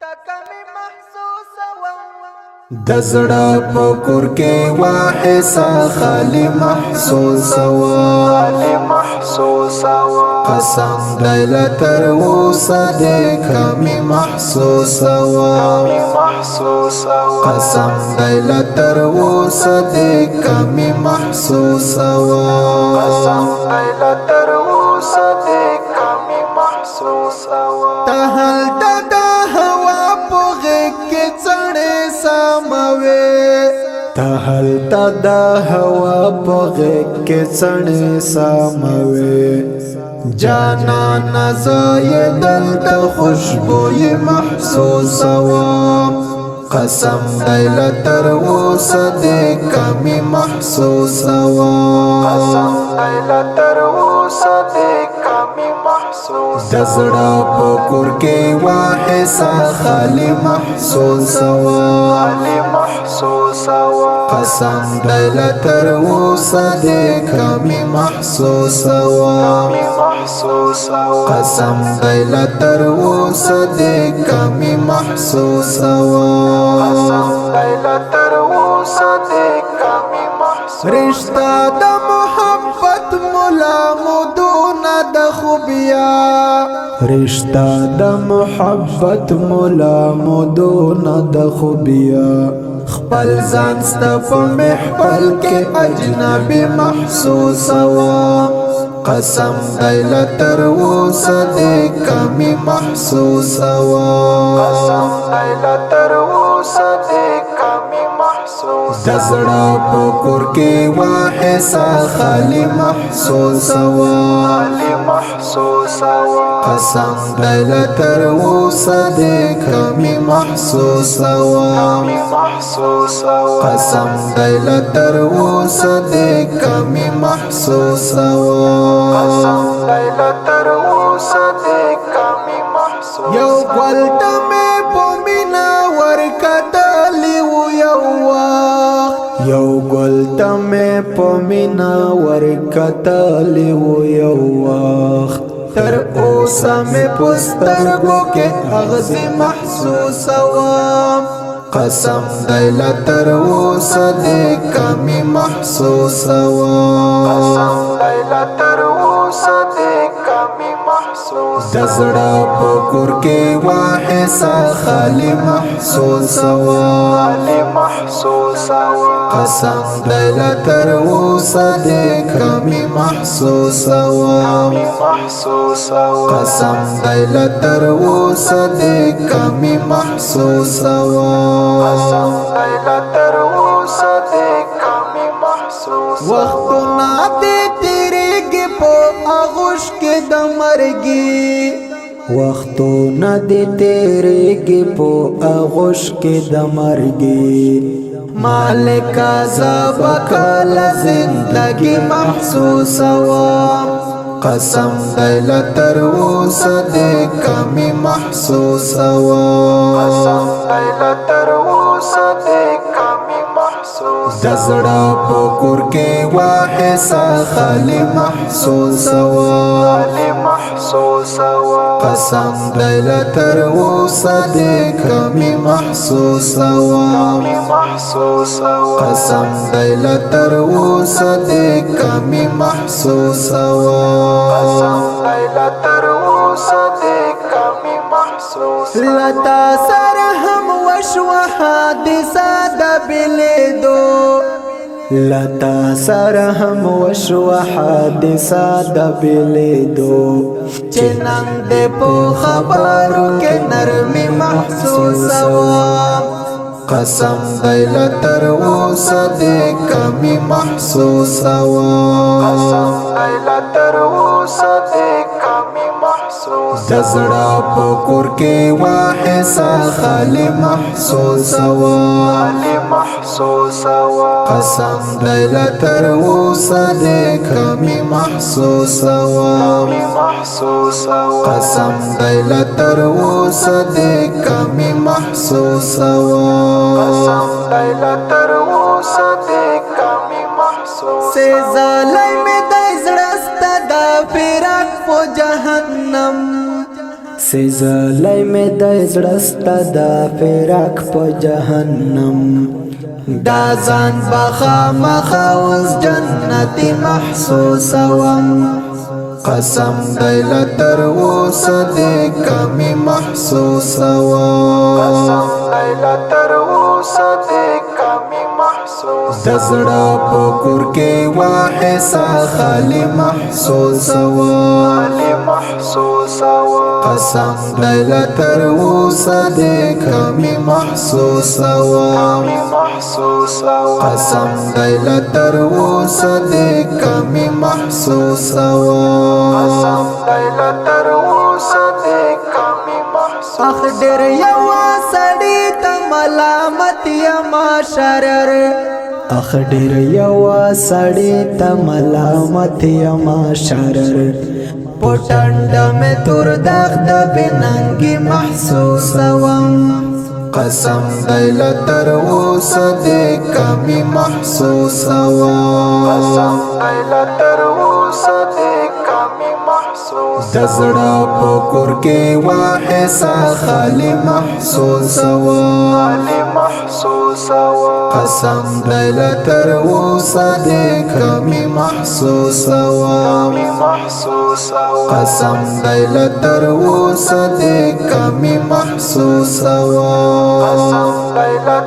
تکمی محسوسه وم دزړه پکور کې واحسا خالی محسوسه وم قسم دیل تر اوسه دې کمی محسوسه وم قسم دیل تر اوسه دې کمی محسوسه وم ته هلته د هوا په غېږ کې څڼې ساموې ته هلته د هوا په غېږ کې څڼې ساموې جانانه زه یې دلته خوشبویي محسوسه وم قسم دی له تر اوسه دې کمی محسوسه وم د زړه په کور کې واحسا خالی محسوسه وم قسم دی له تر اوسه دې کمی محسوسه وم قسم دی له تر اوسه دې کمی محسوسه وم رشتہ د محبت ملا مدونه د خوبیا رشتہ د محبت ملا مدونه د خوبیا خپل ځان ست په محفل کې اجنبي محسوسه وم قسم دی له تر اوسه دې کمی محسوسه وم د زړه په کور کې واحسا خالی محسوسه وم قسم دی له تر اوسه دې کمی محسوسه وم قسم دی له تر اوسه دې کمی محسوسه وم یو ګل ته مې په مینا ورکتلی و یو وخت یو ګل ته مې په مینا ورکتلی و یو وخت تر اوسه مې په سترګو کې اغزي محسوسه وم قسم دی له تر اوسه دې کمی محسوسه وم د زړه په کور کې واحسا خالی محسوسه وم قسم دی له تر اوسه دې کمی محسوسه وم قسم دی له تر اوسه دې کمی محسوسه وم وختونه دې تیریږي په آغوش کې د مرګي وختونه دې تیریږي په آغوش کې د مرګي مالک عذاب کله زندگی محسوسه وم قسم دی له تر اوسه دې کمی محسوسه وم د زړه په کور کې واحسا خالی محسوسه وم قسم دی له تر اوسه دې کمی محسوسه وم قسم دی له تر اوسه دې کمی محسوسه وم لتا سره هم وشوه حادثه د بلیدو لتا سره هم وشوه حادثه د بلیدو چې نن دې په خبرو کې نرمي محسوسه وم قسم دی له تر اوسه دې کمی محسوسه وم د زړه په کور کې واحسا خالی محسوسه وم قسم دی له تر اوسه دې کمی محسوسه وم قسم دی له تر اوسه دې کمی محسوسه وم سزالی می د زړه ستا د فراق په جهنم سیزلی می د زړستا د فراق په جهنم دا ځان بخامخا اوس جنتی محسوسوم قسم دی له تر اوسه دې کمې محسوسوم قسم دی له تر اوسه دې کمې محسوسوم د زړه په کور کې واحسا خالي محسوسوم قسم دی له تر اوسه دې کمې محسوسوم قسم دی له تر اوسه دې کمې محسوسوم قسم دی له تر اوسه دې کمې محسوسوم اخ ډېر یوا سړی ته ملامت یما شرر اخ ډېر یوا سړی ته ملامت یما شرر پټنډ مې تور داغ د بننګي محسوسوم قسم دی له تر اوسه دې کمې محسوسوم قسم دی له تر اوسه دې کمې محسوسوم د زړه په کور کې واحسا خالي محسوسوم قسم دی له تر اوسه دې کمې محسوسوم قسم دی له تر اوسه دې کمې محسوسوم قسم دی له